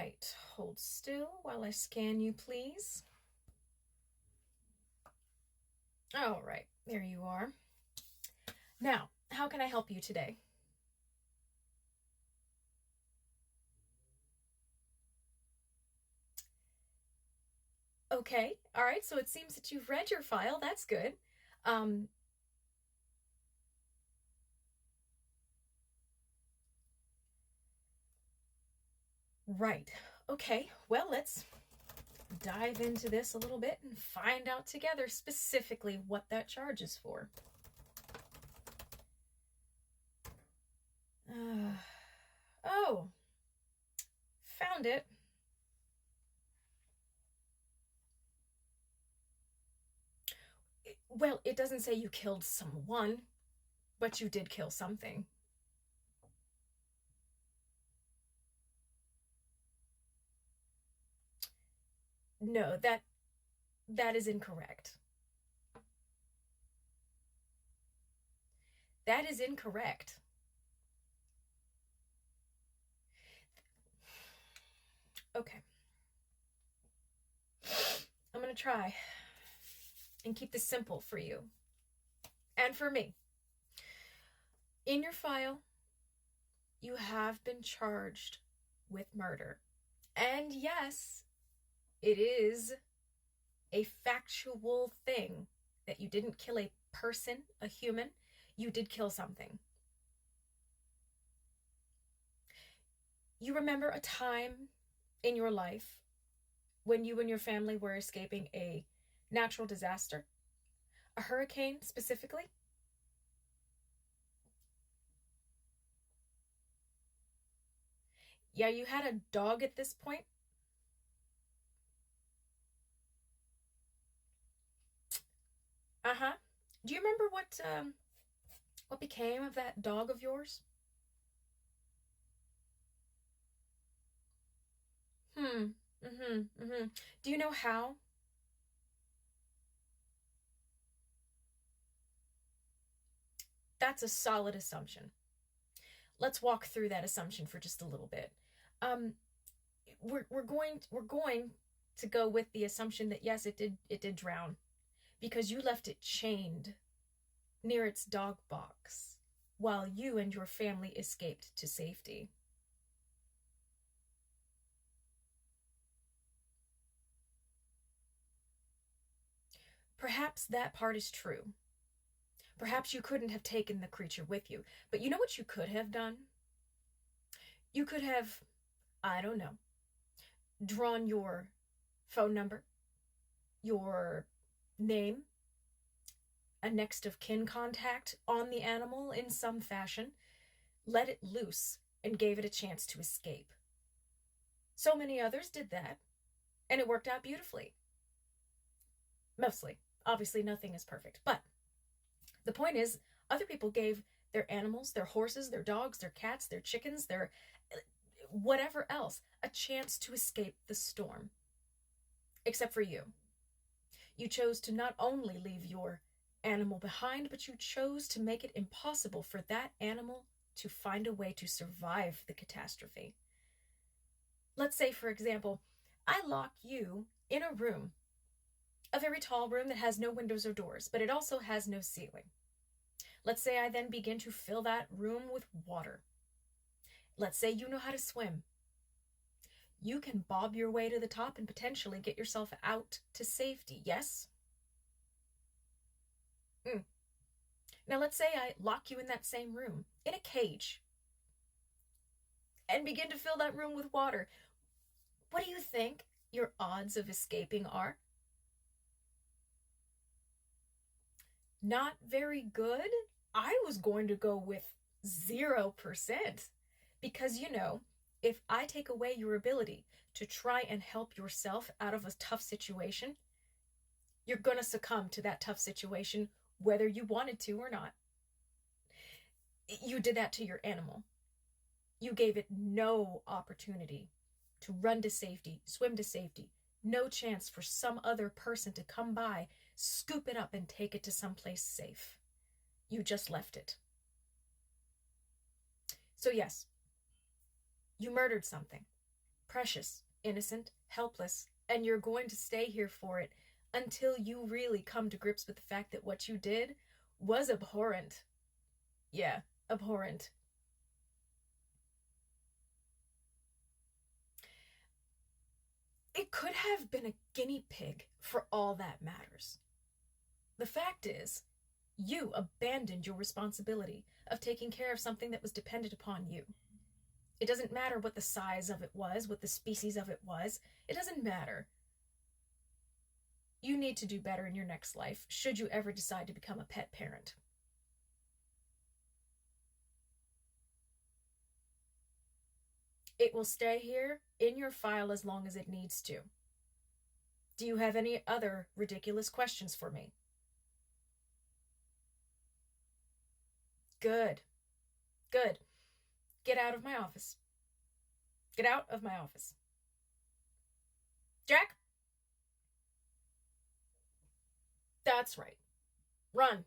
right, hold still while I scan you, please. All right, there you are. Now, how can I help you today? Okay, all right, so it seems that you've read your file. That's good. Um, right. Okay, well, let's dive into this a little bit and find out together specifically what that charge is for. Uh, oh, found it. Well, it doesn't say you killed someone, but you did kill something. No, that is incorrect. That is incorrect. Okay. I'm gonna try and keep this simple for you and for me. In your file, you have been charged with murder. And yes, it is a factual thing that you didn't kill a person, a human. You did kill something. You remember a time in your life when you and your family were escaping a natural disaster, a hurricane specifically? Yeah, you had a dog at this point. Uh-huh. Do you remember what became of that dog of yours? Hmm. Mm-hmm. Mm-hmm. Do you know how? That's a solid assumption. Let's walk through that assumption for just a little bit. Um, we're going to go with the assumption that yes, it did drown because you left it chained near its dog box while you and your family escaped to safety. Perhaps that part is true. Perhaps you couldn't have taken the creature with you, but you know what you could have done? You could have, I don't know, drawn your phone number, your name, a next of kin contact on the animal in some fashion, let it loose, and gave it a chance to escape. So many others did that, and it worked out beautifully. Mostly. Obviously, nothing is perfect. But the point is, other people gave their animals, their horses, their dogs, their cats, their chickens, their whatever else, a chance to escape the storm. Except for you. You chose to not only leave your animal behind, but you chose to make it impossible for that animal to find a way to survive the catastrophe. Let's say, for example, I lock you in a room, a very tall room that has no windows or doors, but it also has no ceiling. Let's say I then begin to fill that room with water. Let's say you know how to swim. You can bob your way to the top and potentially get yourself out to safety, yes? Mm. Now, let's say I lock you in that same room, in a cage, and begin to fill that room with water. What do you think your odds of escaping are? Not very good. I was going to go with 0% because, if I take away your ability to try and help yourself out of a tough situation, you're going to succumb to that tough situation whether you wanted to or not. You did that to your animal. You gave it no opportunity to run to safety, swim to safety, no chance for some other person to come by, scoop it up, and take it to someplace safe. You just left it. So, yes, you murdered something. precious, innocent, helpless, and you're going to stay here for it until you really come to grips with the fact that what you did was abhorrent. Yeah, abhorrent. It could have been a guinea pig for all that matters. The fact is, you abandoned your responsibility of taking care of something that was dependent upon you. It doesn't matter what the size of it was, what the species of it was. It doesn't matter. You need to do better in your next life, should you ever decide to become a pet parent. It will stay here in your file as long as it needs to. Do you have any other ridiculous questions for me? Good. Good. Get out of my office. Get out of my office. Jack? That's right. Run.